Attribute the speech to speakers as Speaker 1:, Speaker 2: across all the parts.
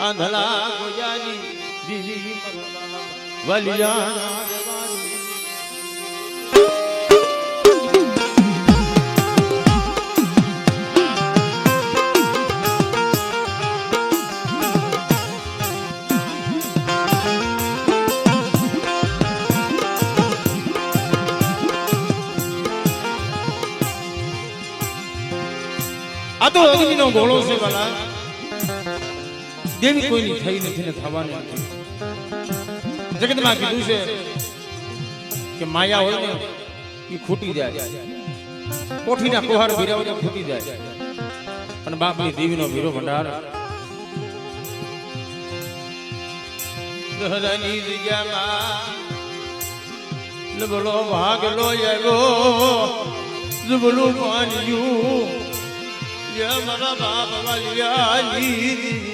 Speaker 1: આંધળા ગોયાની દીવી વલિયા આ તો અગ્નિનો ગોળો છે વાલા દેવી કોઈની થઈ નથી ને થવાની નથી જગતમાં કીધું છે કે માયા હોય ને એ ખૂટી જાય કોઠીના કોહાર ભીરા હોય ખૂટી જાય અને બાપની દેવીનો ભીરો ભંડાર દહરાની જગ્યામાં લબલો ભાગલો આવ્યો જબલું પાણ્યું યા મારા બાપ વાલિયાની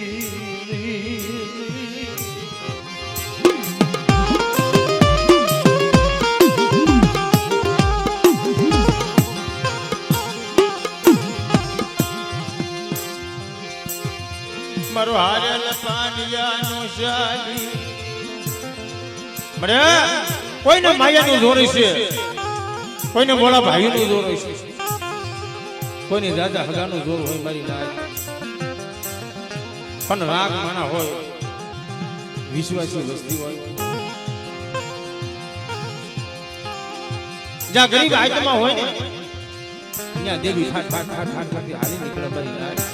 Speaker 1: મારો હારેલ પાડિયાનો શાલી બરે કોઈને માયાનું જોર છે કોઈને બોલા ભાઈનું જોર છે કોઈની દાદા હગાનું જોર હોય મારી નાય પણ રાગ માના હોય વિશ્વાસી વસ્તી હોય જ્યાં ગરીબ આત્મા હોય ને ત્યાં દેવી ઠાઠ ઠાઠ ઠાઠ ઠાઠ કરતી હાલી નીકળે મારી નાય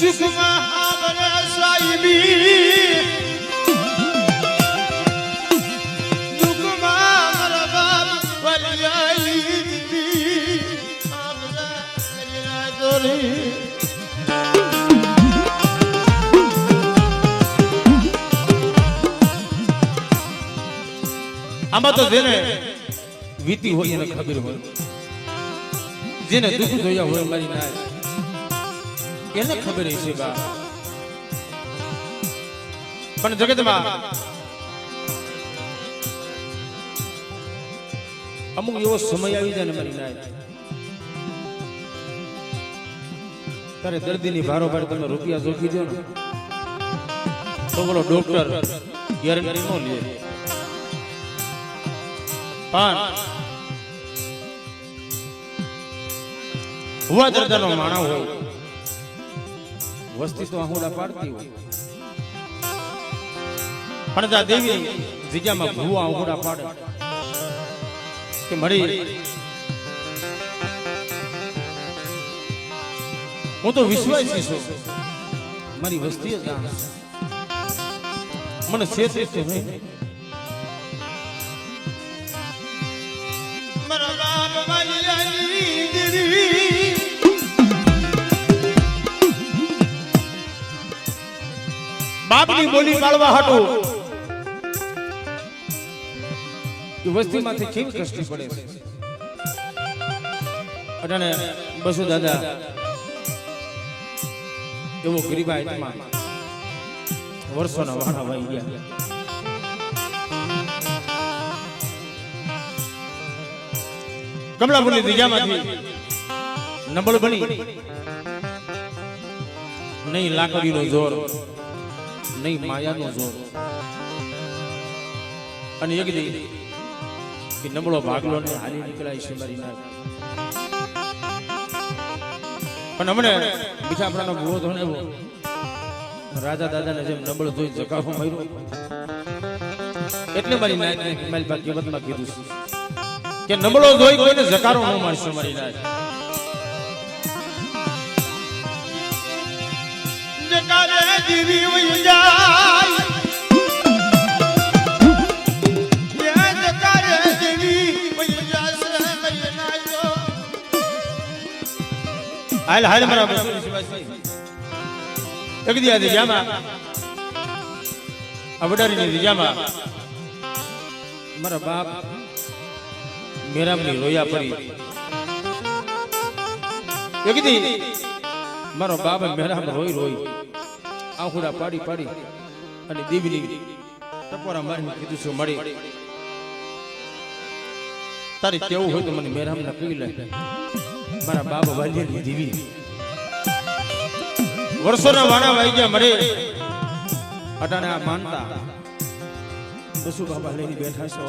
Speaker 1: સુખમાં હાવરે સાઈબી દુઃખમાં મારા બાપ વલિયાઈ દીવી હાવરે કરિયા દોરી આમાં તો જેને વીતી હોય એને ખબર હોય જેને દુઃખ જોયા હોય મારી નાય એને ખબર છે બા પણ જગતમાં અમુક એવો સમય આવી જાય ને મારી નાય તારે દર્દીની ભારોભાર તમે રૂપિયા જોખી દો ને તો બોલો ડોક્ટર ગેરંટી નો લે પણ હુવા દર્દનો માણસ હોય વસ્તી તો આહુડા પાડતી હોય પણ તા દેવી જગ્યામાં ભૂવા આહુડા પાડે કે મળી હું તો વિશ્વાસી છું મારી વસ્તી જ મને શેષ છે મારા બાપ વાલી દેવી બાપની બોલી પાળવા હાટો કે વસ્તીમાંથી કેમ કષ્ટી પડે છે અટાણે બસુ દાદા એવો ગરીબા આત્મા વર્ષોના વાહના વાઈ ગયા કમલાપુરની દિજામાંથી નબળ બની નહીં લાકડીનો જોર નહીં માયાનો જોર અને એક દી કે નબળો ભાગલો ને હાલી નીકળાય છે મારી નાય પણ હમણે બીજા આપણાનો ભૂવો ધોને એવો રાજા દાદાને જેમ નબળો જોઈ જકાફો માર્યો એટલે મારી નાય મારી પાસે કહેવતમાં કીધું કે નબળો જોઈ કોઈને જકારો ન મારશો મારી નાય જકારે જીવી વઈ જાય યે જકારે જીવી વઈ જાય મરી નાયો હાલ હાલ મારા વિશ્વાસી એક દી આ દિજામાં અવડારીની દિજામાં મારા બાપ મેરામની રોયા પડી એક દી મારો બાપ મેરામ રોઈ રોઈ આંખુડા પાડી પાડી અને દેવીની ટપોરા મારીને કીધું છે મળી તારી કેવું હોય તો મને મેરામ ના પી લે મારા બાપ વાલિયાની દેવી વર્ષોના વાણા વાઈ ગયા મરે અટાણે આ માનતા બસુ બાબા લઈને બેઠા છો.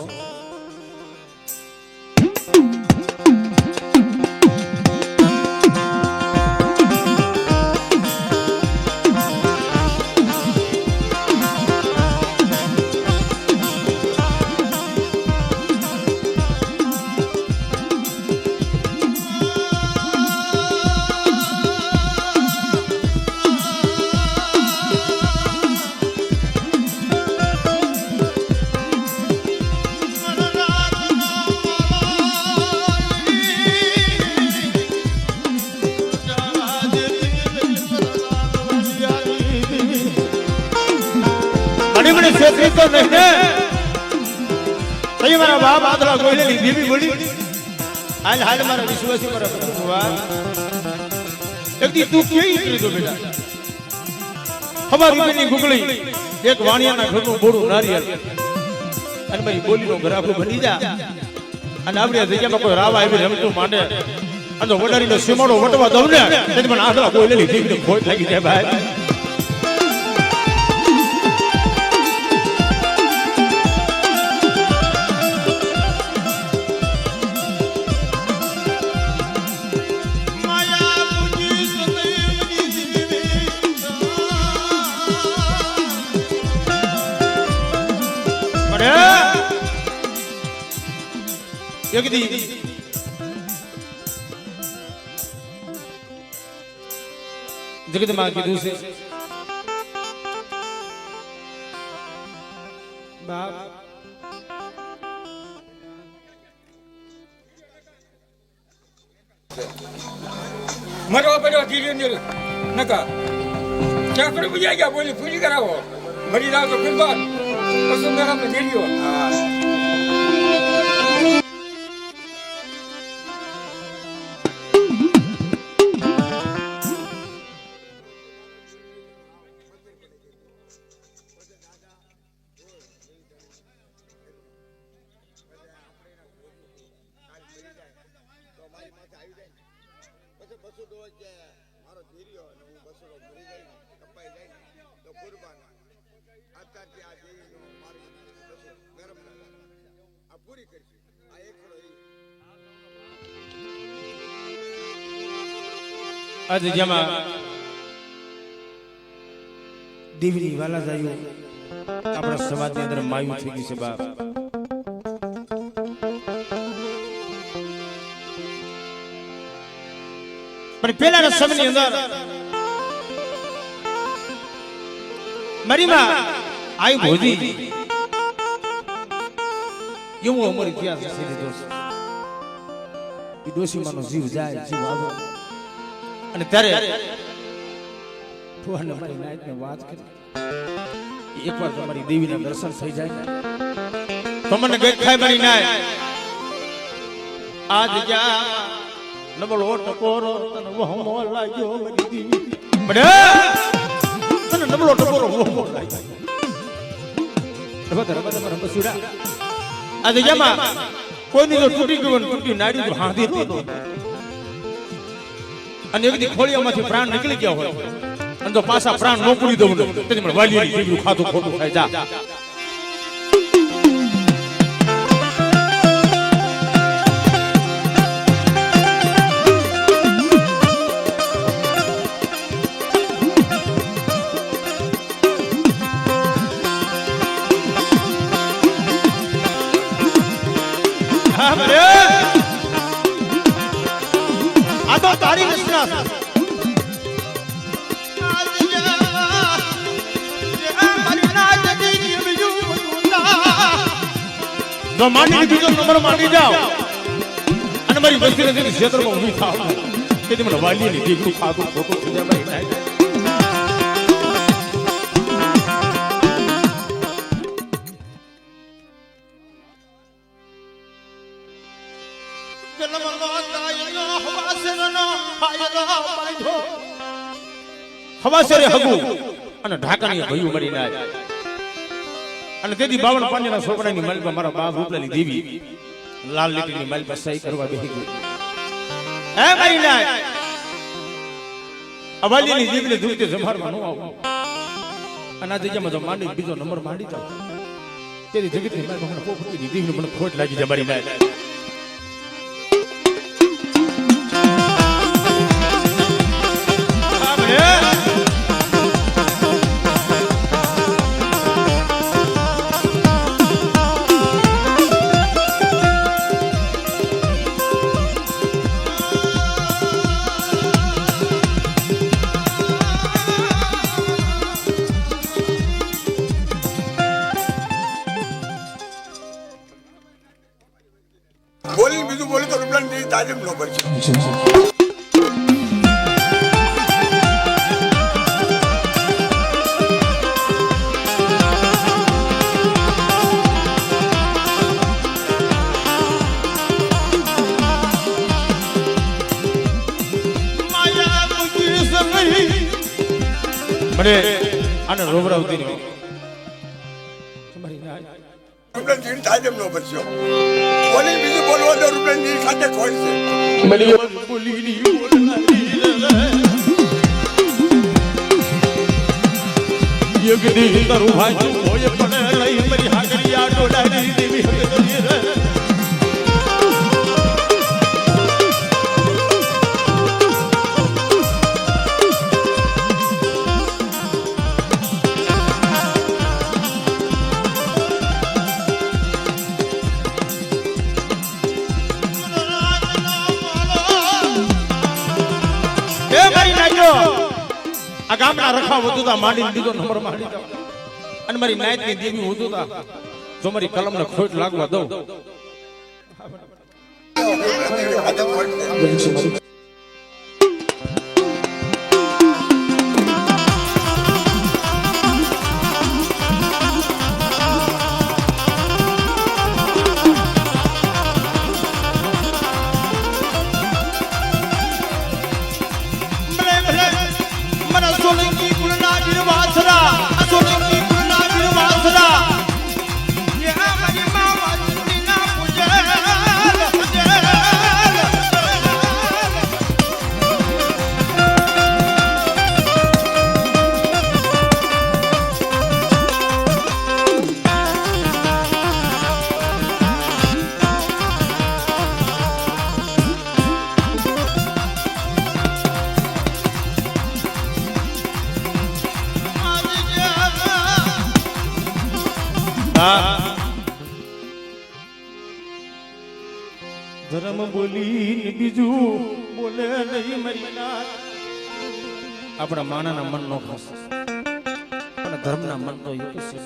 Speaker 1: મને છેતરી તો નહીં ને તઈ મારા બાપ આદલા ગોયલેની દેવી બોલી હાલ હાલ મારા વિશ્વાસી મારા ભગવાન એક દી તું કેવી નીકળી તો બેટા અમારી બેની ગુગળી એક વાણિયાના ઘરનું બોડું નારિયેળ અને મારી બોલીનો ઘરાખો બની જા અને આપણી જગ્યામાં કોઈ રાવા આવી રમતું માંડે અને વડારીનો સીમાડો વટવા દઉં ને તેથી મને આદલા ગોયલેની દેવીને ખોટ લાગી જાય ભાઈ. એક દી જગતમાં કીધું છે બાપ
Speaker 2: મરવા પડ્યો ધીરે ધીરે નકા ચાકડું બુજાઈ ગયા બોલી પૂરી કરાવો મરી જાવ તો કુરબાન પછી મેરા ને દેરીઓ
Speaker 1: આજે જેમાં દેવીની વાલા જાયું આપણા સમાજની અંદર માયું થઈ ગઈ છે બાપ. પણ પેલાના સમયની અંદર મારી માં આઈ ભોજી એવું અમારી ઇતિહાસ છે દીધો છે. એ ડોશીમાનો જીવ જાય જીવ આવે અને ત્યારે ભગવાનને મારી નાઈટને વાત કરી એકવાર તમારી દેવીના દર્શન થઈ જાય તો મને ગેટ ખાય મારી નાય આ જગ્યા નબળો ટકોરો તને વહમો લાગ્યો મારી દેવી બડે તને નબળો ટકોરો વહમો લાગ્યો રબત મારા બસુરા આ જગ્યામાં કોઈની જો તૂટી ગયું તૂટી નાડી તો હાંધી નહોતો અને એક દી ખોળિયામાંથી પ્રાણ નીકળી ગયા હોય અને તો પાછા પ્રાણ નો પૂરી દઉં તેથી મને વાલીની જીવનું ખાતું ખોટું થાય જા. આ તો તારી નિષ્ણાત જો માટી બીજો નંબર માંડી જાઓ અને મારી વસ્તી નદી ક્ષેત્રમાં ઊભી થાવ તેથી મને વાલીની દીકરું ખાતું ખોટું થઈ જાય ભાઈ. હવાસરે હગુ અને ઢાકાની ભયું મળી નાય અને તેથી 52 પાંજના છોકરાની માલિકા મારા બાપ રૂપલાની દેવી લાલ લીટીની માલિકા સહી કરવા બેસી ગઈ હે મારી નાય અવાલીની જીભને દુખતે સંભાળવા ન આવો અને જગ્યામાં જો માંડી બીજો નંબર માંડી જાવ તેરી જગતની મારી મને પોપટી દીધી મને ખોટ લાગી જાય મારી નાય
Speaker 3: બોલી બીજું બોલે તો રૂપલાની દેવી તાજમ ન પડશે.
Speaker 1: મને આને રોવરાવતી નહીં તમારી નાય
Speaker 3: રૂપલાની દેવી તાજમ ન પડશે. બોલી બીજું બોલવા તો રૂપલાની દેવી સાથે ખોટ છે.
Speaker 1: બોલી યોગી તારું ભાઈ હોય પણ લઈ મારી હાકરિયા ડોડાની દેવી હકરી રે આ ગામના રખા વધુતા માંડી બીજો નંબર માંડી જાવ અને મારી નાયતની દેવી વધુતા જો મારી કલમને ખોટ લાગવા દઉં
Speaker 3: તાજમ ખોટ છે. ધર્મ બોલી બીજું બોલે નહીં મારી નાય આપણા માણાના મન નો ખસ પણ ધર્મના મન તો એક છે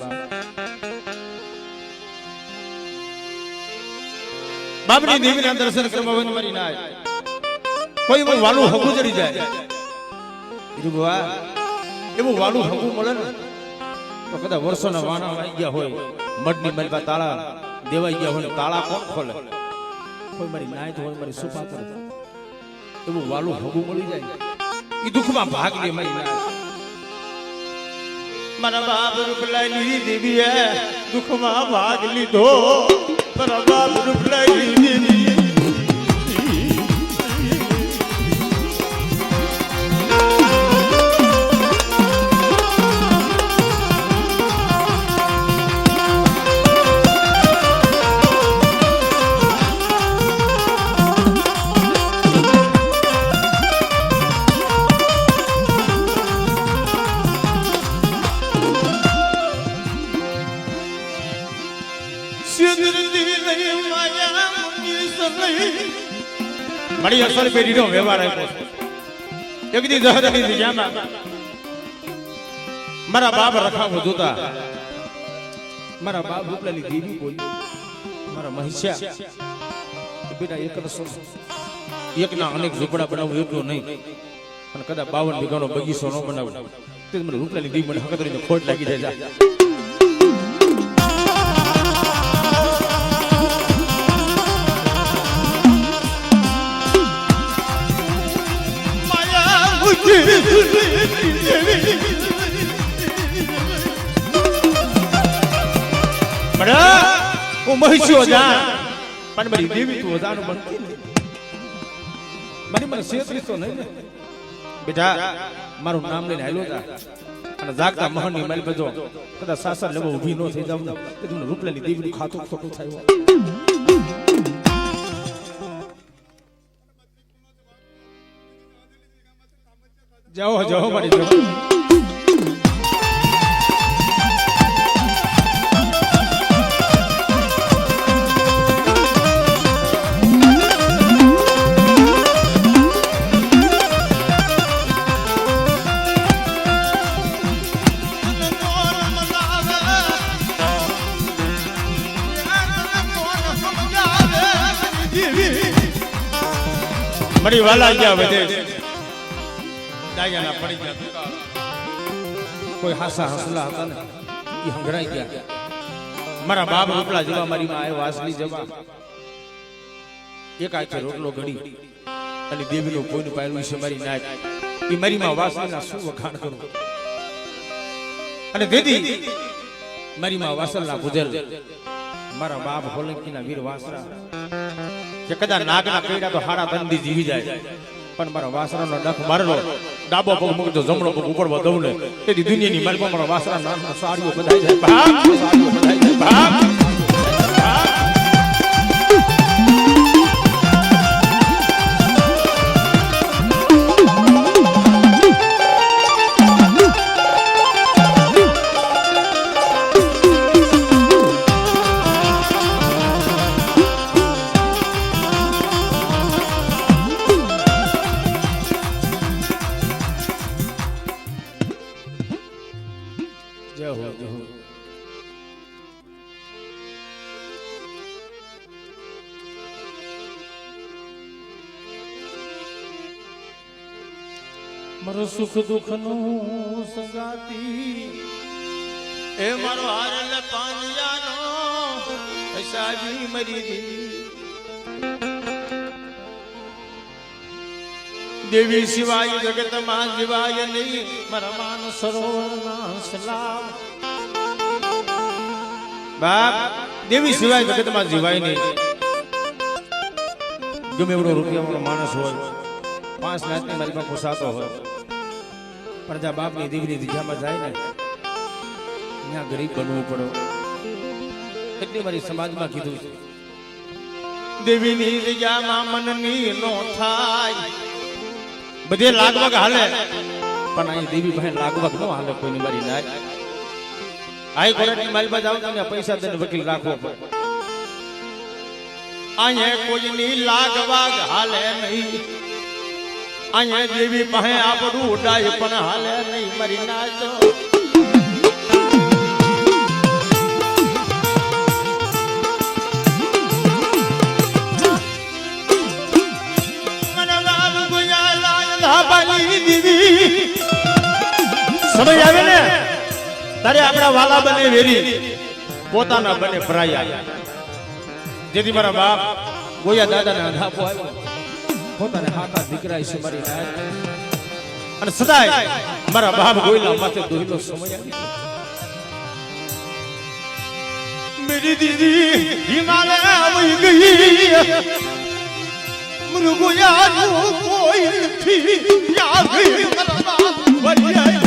Speaker 3: બાપની દેવીના દર્શન કરવા હોય મારી નાય કોઈ એવું વાલું હગું જડી જાય એવું વાલું હગું મળે ને તો કદાચ વર્ષોના વાણા આવી ગયા હોય મઢની મલબા તાળા દેવાઈ ગયા હોય તાળા કોણ ખોલે કોઈ મારી નાય તો હોય મારી સુપા કરે એવું વાલું હગું મળી જાય એ દુઃખમાં ભાગ લે મારી નાય મારા બાપ રૂપલાની દેવીએ દુઃખમાં ભાગ લીધો મારા બાપ રૂપલાની દેવી મારી અસર પેઢીનો વ્યવહાર આપ્યો એક દી જહરની દિશામાં મારા બાપ રખાવ જોતા મારા બાપ રૂપલાની દેવી બોલી મારા મહિષ્યા બેટા એકના અનેક ઝૂંપડા બનાવવું એટલું નહીં અને કદાચ 52 વીઘાનો બગીચો ન બનાવું તે મને રૂપલાની દેવી મને હકતરીને ખોટ લાગી જાય હું મહિષ્યો જાણ પણ મારી દેવી તું અજાણ બનતી મારી મને છેતરી તો નહીં ને બેટા મારું નામ લઈને હાલ્યો જા અને જાગતા મહની માલ બધો કદાચ સાસર લેવો ઊભી ન થઈ જાવ ને તો તમને રૂપલાની દેવીનું ખાતું ખોટું થાય જાઓ જાઓ મારી જાઓ મારી વાલા ગયા વધે ડાયાના પડી ગયા કોઈ હાસા હસલા હતા ને એ હંગરાઈ ગયા મારા બાપ રૂપલા જેવા મારી માં વાસલી જવા એક આખે રોટલો ઘડી અને દેવીનો કોઈનું પાયલું છે મારી નાચ એ મારી માં વાસલીના શું વખાણ કરું અને દેદી મારી માં વાસલના ગુજર મારા બાપ હોલંકીના વીર વાસરા કે કદા નાગના કઈડા તો હાડા ધંધી જીવી જાય પણ મારા વાસરાનો ડખ મારેલો ડાબો પગ મૂકતો જમણો પગ ઉપડવા દઉં ને તેથી દુનિયાની મારી મારા વાસરા નાના સાડીઓ બધાઈ જાય ભાગ સાડીઓ બધાઈ જાય ભાગ મારો સુખ દુઃખ નું સંગાતી એ મારો હારલ પાંજાનો સાજી મરી દેવી સિવાય જગતમાં જીવાય નહીં મારા માન સરોવરના સલામ બાપ દેવી સિવાય જગતમાં જીવાય નહીં ગમે એવડો રૂપિયાવાળો માણસ હોય 5 લાખ મારી પાસે પોસાતો હોય પણ જ્યાં બાપની દીકરી દીજામાં જાય ને ત્યાં ગરીબ બનવું પડે એટલે મારી સમાજમાં કીધું છે દેવીની દીજામાં મનની નો થાય બધે લાગવગ હાલે પણ અહીં દેવી ભાઈ લાગવગ ન હાલે કોઈની મારી નાય આઈ કોર્ટની માલમાં જાવ તો પૈસા દઈને વકીલ રાખવો પડે અહીંયા કોઈની લાગવગ હાલે નહીં અહીંયા દેવી પાસે આપણું ઉડાય પણ હાલે નહીં મારી નાચો સમય આવે ને તારે આપણા વાલા બને વેરી પોતાના બને પરાયા જેથી મારા બાપ ગોયા દાદાને અંધાપો આવ્યો પોતાને હાથા દીકરા છે મારી નાય અને સદાય મારા બાપ ગોયલા માથે દોયલો સમય આવી મેરી દીદી હિમાલય આવી ગઈ મૃગોયા કોઈ નથી યા ગઈ મારા બાપ વરિયાઈ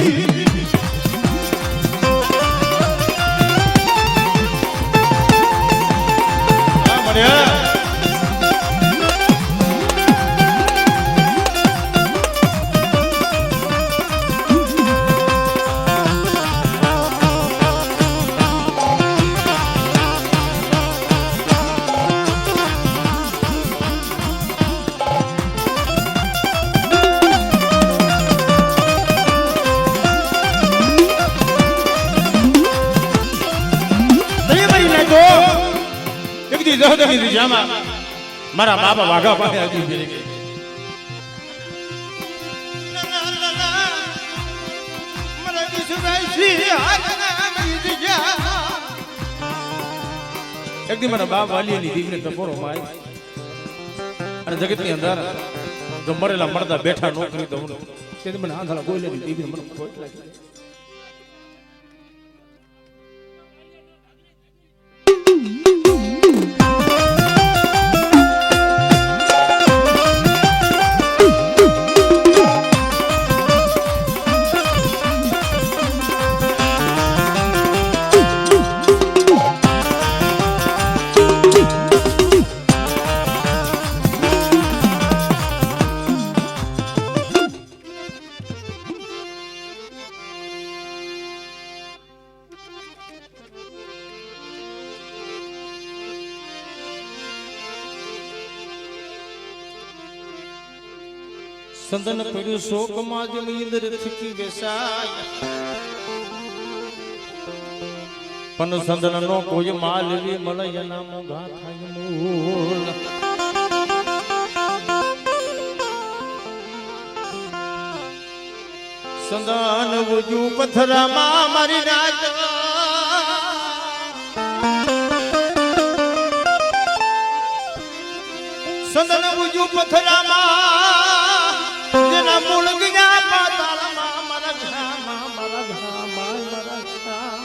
Speaker 3: મારા બાપા વાઘા પાસે આવી ગઈ એકદી મારા બાપ વાલીની દીકરી ટપોરો માય અને જગતની અંદર જો મરેલા મરદા બેઠા નોકરી દઉં તેથી મને આંધળા ગોયલાની દીકરી મને ખોટ લાગી સંદન પડ્યું શોકમાં જ નીંદર થકી બેસાય પણ સંદન નો કોઈ માલ લેવી મળે એના મોઘા થાય મૂળ સંદન વજુ પથરામાં મારી રાજ સંદન વજુ પથરામાં જેના મૂળ ગયા પાતાળમાં મારા ઘામાં મારા ઘામાં મારા ઘામાં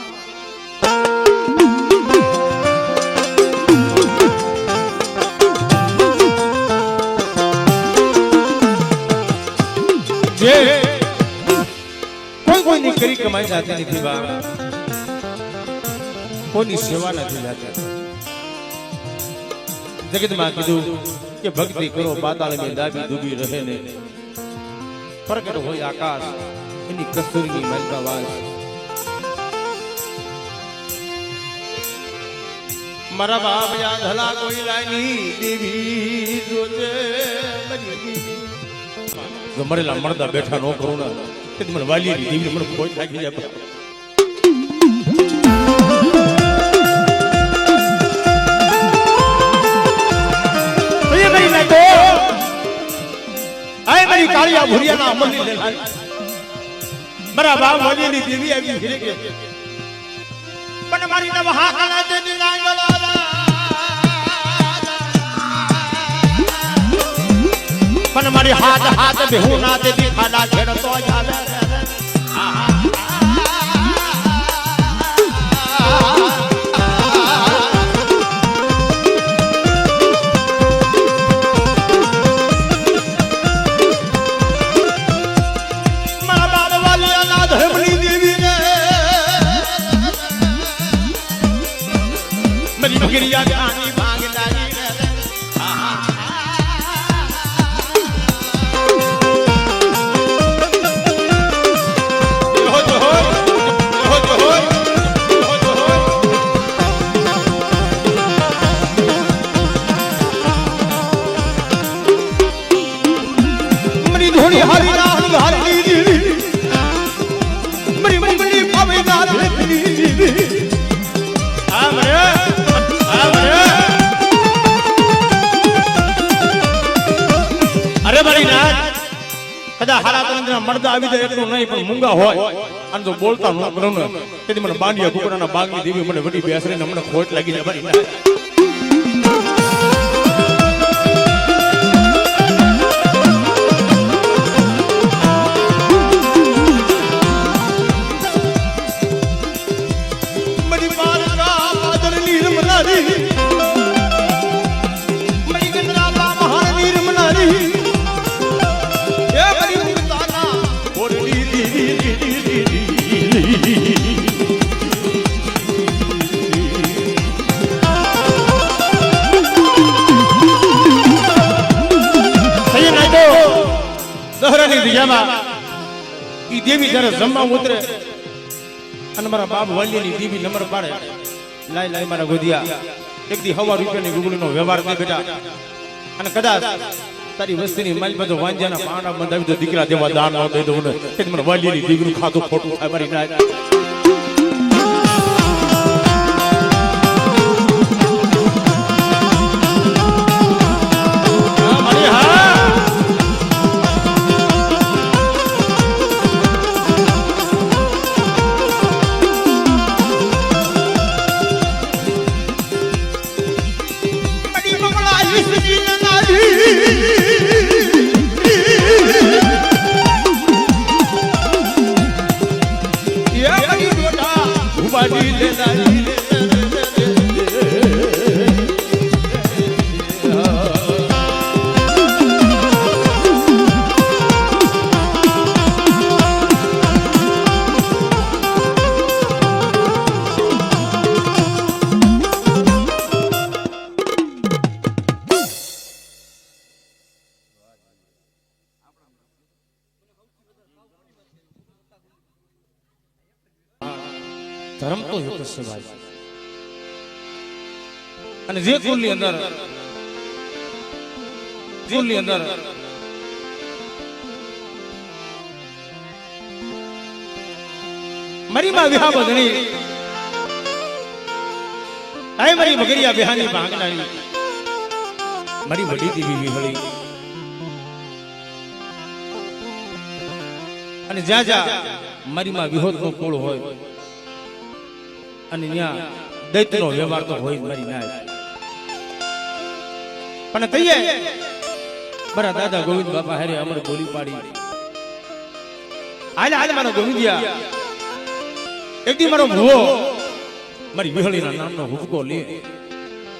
Speaker 3: જે કોઈની કરી કમાઈ જાતી નથી બા કોઈની સેવા નથી જાતી જગતમાં કીધું કે ભક્તિ કરો પાતાળ में દાબી ડૂબી રહે ને પ્રગટ હોય આકાશ એની કસ્તુરીની મલકા વાસ મારા બાપ યા ધલા કોઈ લાની દેવી રોજે જો મરેલા મરદા બેઠા નો કરું ના તે મને વાલી દીવી મને કોઈ લાગી જાય મારી કાળિયા ભુરિયાના અમલની લેલાઈ મારા બાપ વાલીની દેવી આવી ઘરે કે પણ મારી નવહા કાલા દેની નાંગલા પણ મારી હાથ હાથ બેહુ ના દેવી ખાડા છેડતો જાવે गिरिया जानी भांग लागी मरी धोनी हरी रानी हरी मरी मंगली पावे नाथ અરે મારી નાથ કદા હારા તંત્રના મરદા આવી જાય એટલું નહીં પણ મૂંગા હોય અને જો બોલતા ન કરું ને તેથી મને બાંડિયા કુકડાના બાગની દેવી મને વડી બેસરીને મને ખોટ લાગી જાય મારી નાથ મરી બારકા બાદલ નીરમલારી મરી ગંદરા મહાન નીરમલારી દહરાની દિશામાં ઈ દેવી જ્યારે જમવા ઉતરે અને મારા બાપ વાલીની દેવી નંબર પાડે લાઈ લાઈ મારા ગોદિયા એક દી 1,000 રૂપિયાની ગુગળીનો વ્યવહાર દે બેટા અને કદાચ તારી વસ્તીની માલ બધો વાંજાના પાણા બંધાવી દો દીકરા દેવા દાન ન દઈ દઉં ને તે મને વાલીની દીકરું ખાતું ખોટું થાય મારી નાય ધર્મ તો એક છે ભાઈ અને જે કુલની અંદર મારી માં વિહા બધણી આય મારી મગરિયા વિહાની ભાંગનારી મારી વડી દેવી વિહળી અને જ્યાં જ્યાં મારી માં વિહોતનો કુળ હોય અને ત્યાં દૈત્યનો વ્યવહાર તો હોય જ મારી નાય પણ કહીએ મારા દાદા ગોવિંદ બાપા હારે અમર બોલી પાડી હાલે હાલે મારો ગોવિંદિયા એક દી મારો ભૂવો મારી વિહળીના નામનો હુબકો લે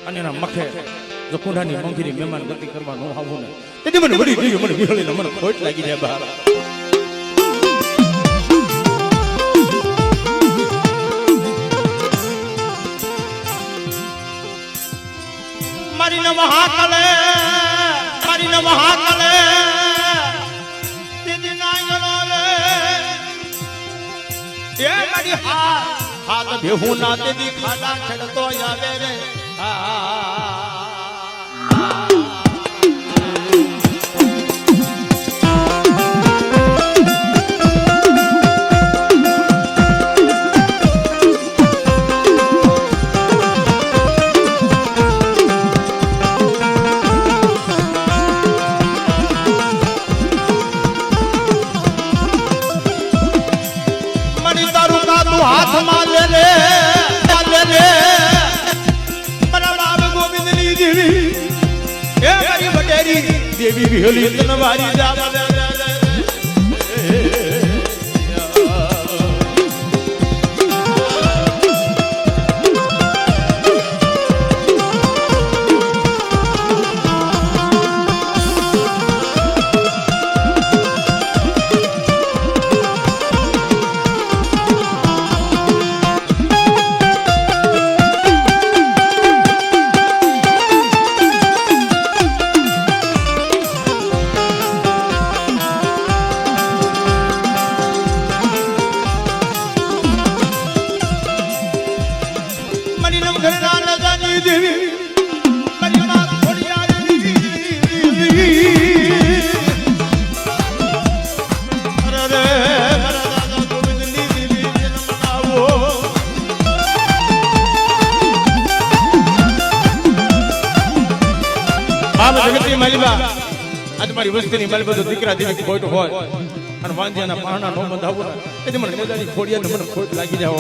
Speaker 3: અને એના મખે જો કુંડાની મંગીની મહેમાન ગતિ કરવા ન આવું ને તેથી મને વડી ગયું મને વિહળીને મને ખોટ લાગી જાય બહાર મારી ન મહાકલે દીદી નાંગલો રે એ મારી હાથ બેહું ના દીદી ખાડા ખેડતો આવે રે દેવી વિહળી તનવારી જાવા આજ મારી વસ્તીની મારી બધું દીકરા દીકરી ખોટ હોય અને વાંધ્યાના પાહણા નો બંધાવું એટલે મને નેદાની ખોડિયાને મને ખોટ લાગી જાવ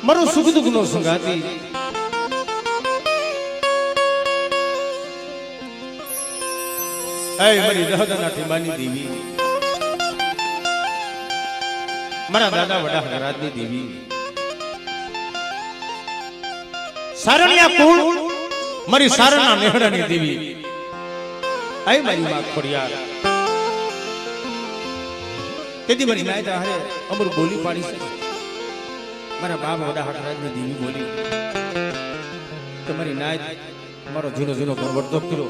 Speaker 3: મારો સુખ દુઃખ નો સંગાતી મારી દહદાના ઠીંબાની દેવી મારા દાદા વડા હરાજની દેવી સારણિયા કુળ મારી સારણના નેહડાની દેવી આય મારી માં ખોડિયાર તેથી મારી નાયતા હારે અમર બોલી પાડી છે મારા બાપ વડા હરાજની દેવી બોલી તમારી નાય મારો જૂનો જૂનો ગણવર્તો કર્યો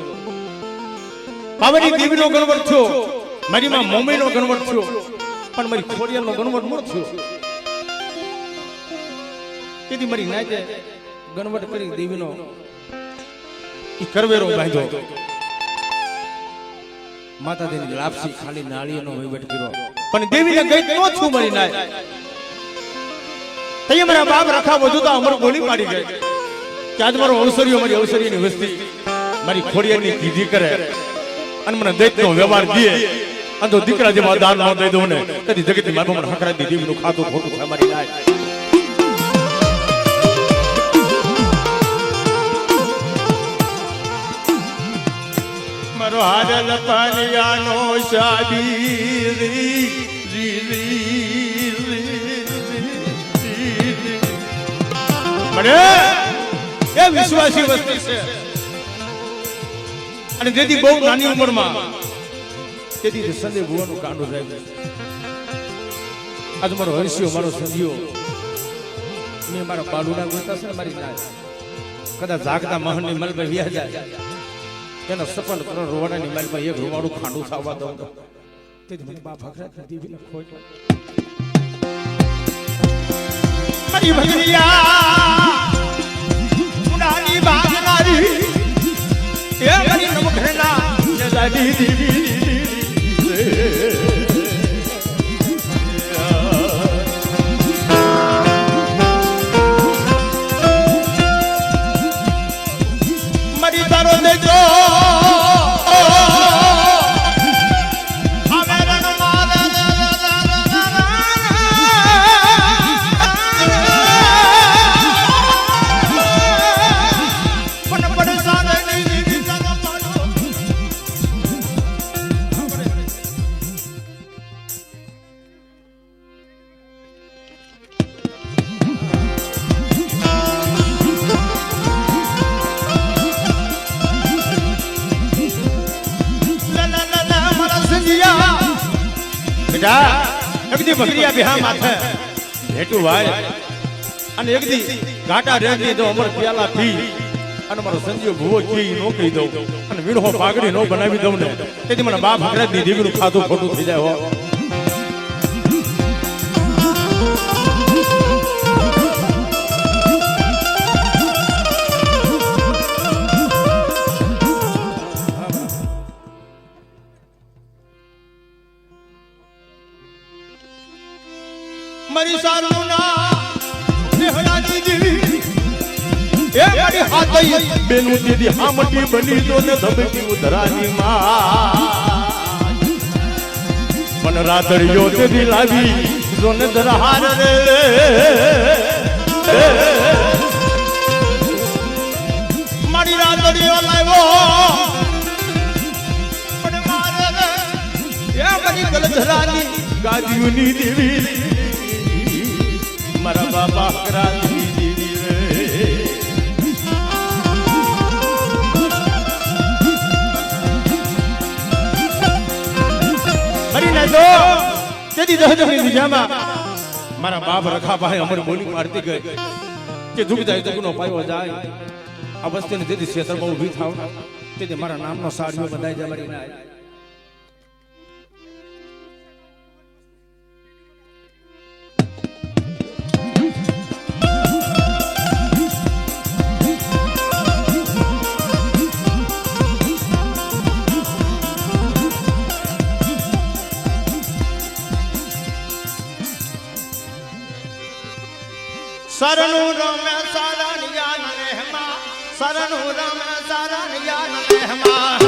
Speaker 3: પાવની દેવીનો ગણવટ થયો મારી માં મમ્મીનો ગણવટ થયો પણ મારી ખોડિયારનો ગણવટ ન થયો તેથી મારી નાયતે ગણવટ કરી દેવીનો ઈ કરવેરો બાંધ્યો માતાજીની લાપસી ખાલી નાળીનો વહીવટ કર્યો પણ દેવીને ગઈ નો છું મારી નાય તઈ મારા બાપ રખા વધુ તો અમર બોલી પાડી ગઈ કે આજ મારો અવસરીઓ મારી અવસરીની વસ્તી મારી ખોડિયારની કીધી કરે અને મને દૈત્યનો વ્યવહાર દે અને તો દીકરા જેવા દાન ન દઈ દઉં ને તેથી જગતની માતા મને હકરાઈ દીધી દેવીનું ખાતું ખોટું થાય મારી જાય. મારો હાજલ પાલિયાનો શાદી રી રી રી મને એ વિશ્વાસી વસ્તી છે અને જેથી બહુ નાની ઉંમરમાં તેથી સંજય ભુવાનું કાંડો જાય છે. આજ મારો હર્ષિયો મારો સંજ્યો મેં મારા બાલુડા ગોતા છે ને મારી નાય કદાચ જાગતા મહનની મલમાં વ્યા જાય એનો સપન કરો રોવાડાની મલમાં એક રૂવાડું ખાંડું સાવવા દઉં તેથી મને બાપ હકરાત નથી વિના ખોટ મારી ભગરિયા ઉડાની બાગનારી એ મારી નમખના જગાડી દીવી મારી તારો દેજો એકદી ભગરિયા બિહા માથે ભેટું ભાઈ અને એકદી ઘાટા રેડી દો અમર પ્યાલા પી અને મારો સંજીવ ભુવો કી નો કહી દઉં અને વીણો પાઘડી નો બનાવી દઉં ને તેથી મને બાપ હકરાત ની દીકરીનું ખાતું ખોટું થઈ જાય હો. મારી સારું ના નેહડાની દીવી એ મારી હાથઈ બેનું દીદી હામટી બની તો ને ધબકી ઉધરાની માં મન રાતડિયો તેદી લાવી જો ને દરહાર રે મારી રાતડિયો લાવ્યો પણ મારે એ મારી ગલધરાની ગાદીઓની દેવી મારા બાપા હકરાતી દીદી રે હરીને તો તેથી દહજની દિશામાં મારા બાપ રખા ભાઈ અમર બોલી મારતી ગઈ કે ઝુક જાય ઝુકનો પાયો જાય આ વસ્તીને તેથી ક્ષેત્રમાં ઊભી થાવ તેથી મારા નામનો સાડીઓ બધાય જાય મારી નાય સરનું રમે સારણિયા નહેમા સરનું રમે સારણિયા નહેમા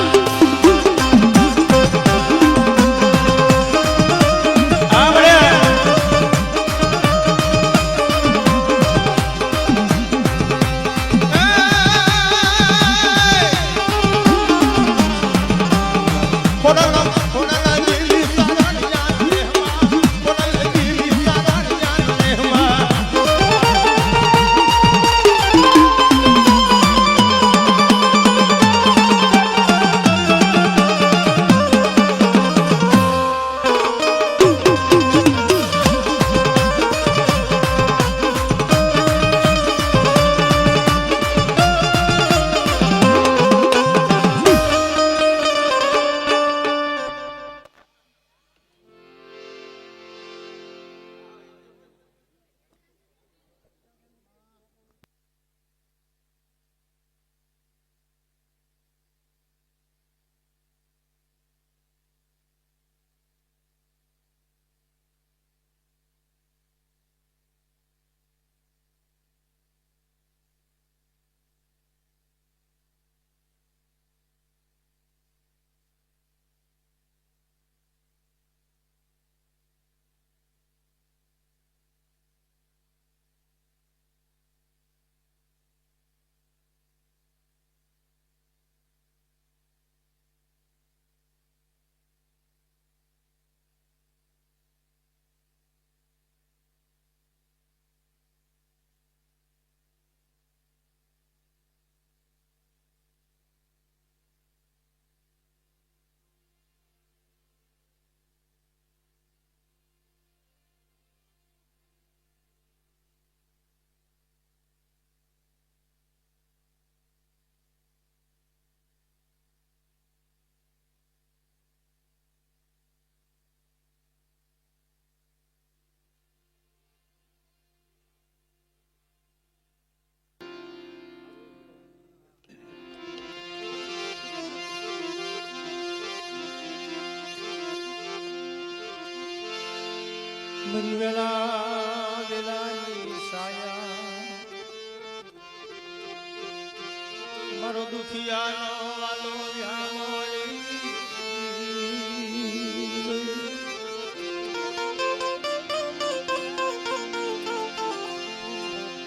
Speaker 3: મારો દુખિયાનો વાલો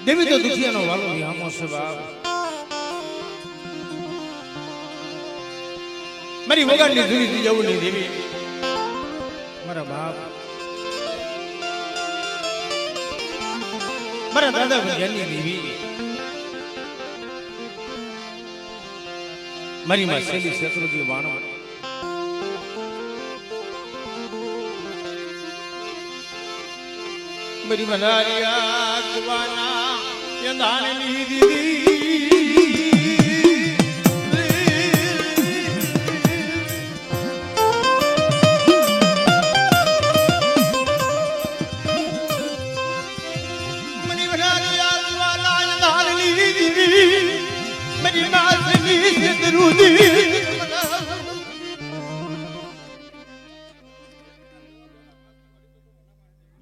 Speaker 3: દેવી તો દુખિયાનો વાલો વિહામો છે બાપ. મારી વગાડની ધૂળી જવું નહીં દેવી. મારા બાપ મારા દાદા ભજનની દેવી મારી માં શૈલી શત્રુજી વાણો મારી મલારિયા કુવાના યંધાની દીદી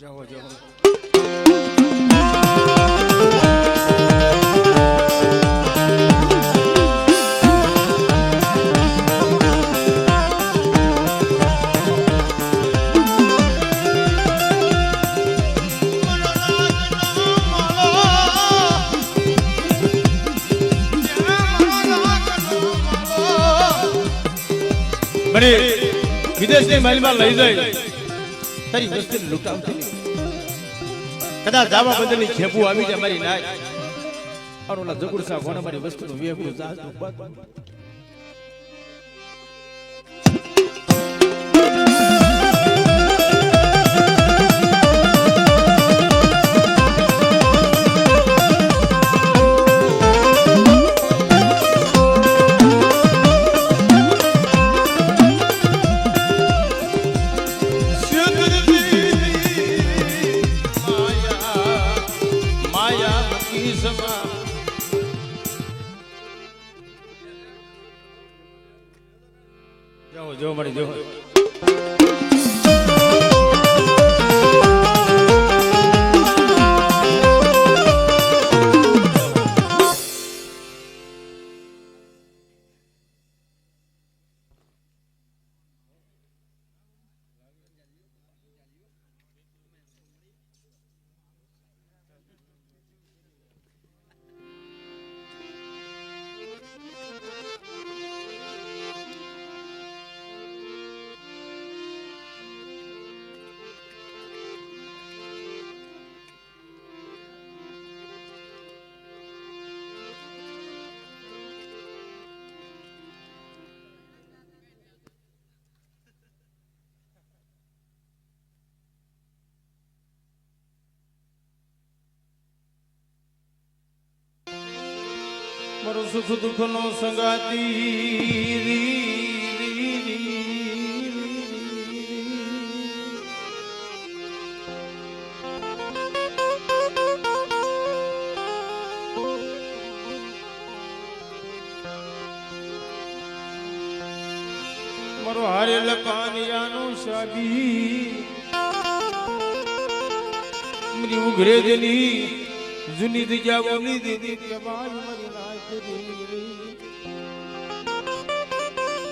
Speaker 3: જાઓ જાઓ. મને વિદેશની મહેલમાં લઈ જાય તારી વસ્તીને લૂંટાવતી કદાચ જાવા બદલની ખેપું આવી જાય મારી નાય અને ઓલા જગુરસા કોણે મારી વસ્તુનું વેગું જાજતું બંધ. જાઓ જો મળી જો મારો સુખ દુઃખ નો સંગાતી મારો હારેલ કાનિયાનો શાદી મારી ઉઘરે જની જૂની દિજાઓની દીદી કે મારી મારી નાખી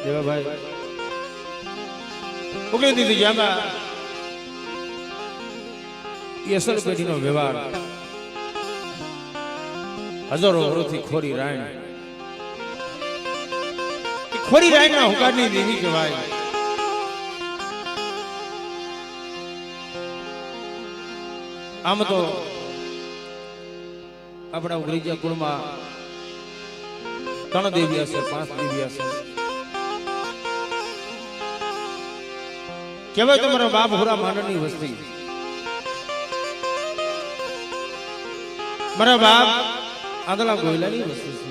Speaker 3: દેવા ભાઈ ઉઘરે દીદી જામાં અસલ પેઢીનો વ્યવહાર હજારો વર્ષથી ખોરી રાયણ ખોરી રાયણના હુકારની દેવી કહેવાય. આમ તો આપણા ઉઘરીજા કુળમાં 3 દેવી હશે 5 દેવી હશે. કહેવાય તમારા બાપ હુરા માનની વસ્તી. મારા બાપ આંધળા ગોયલાની વસ્તી છે.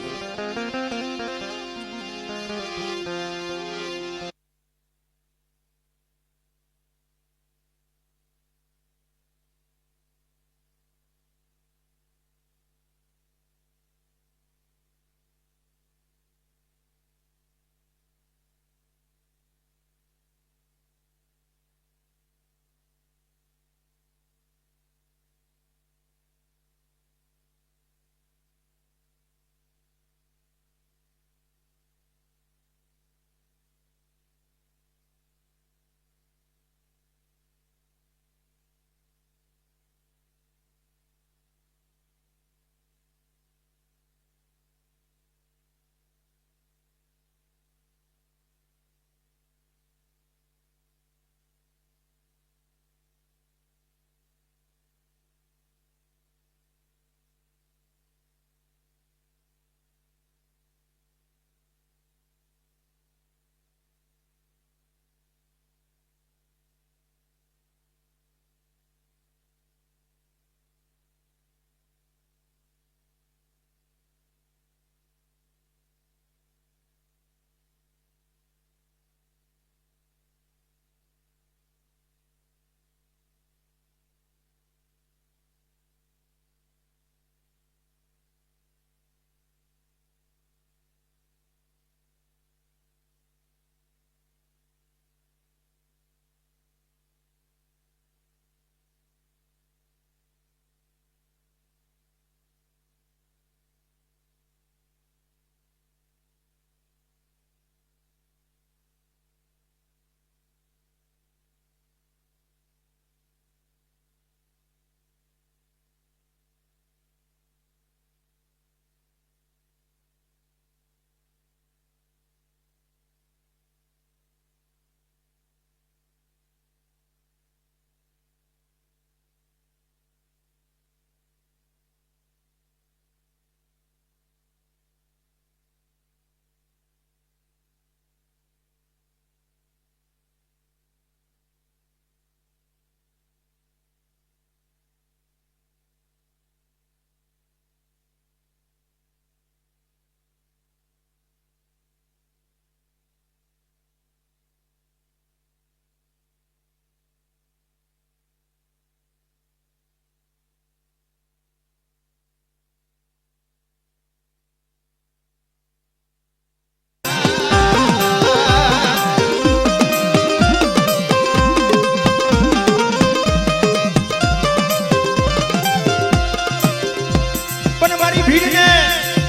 Speaker 3: ભીડને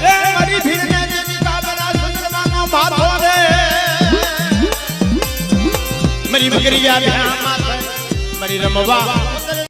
Speaker 3: એ મારી ભીડને જેની કાબરા ચંદ્રમાનો માથો રે મારી બકરિયા મારી રમવા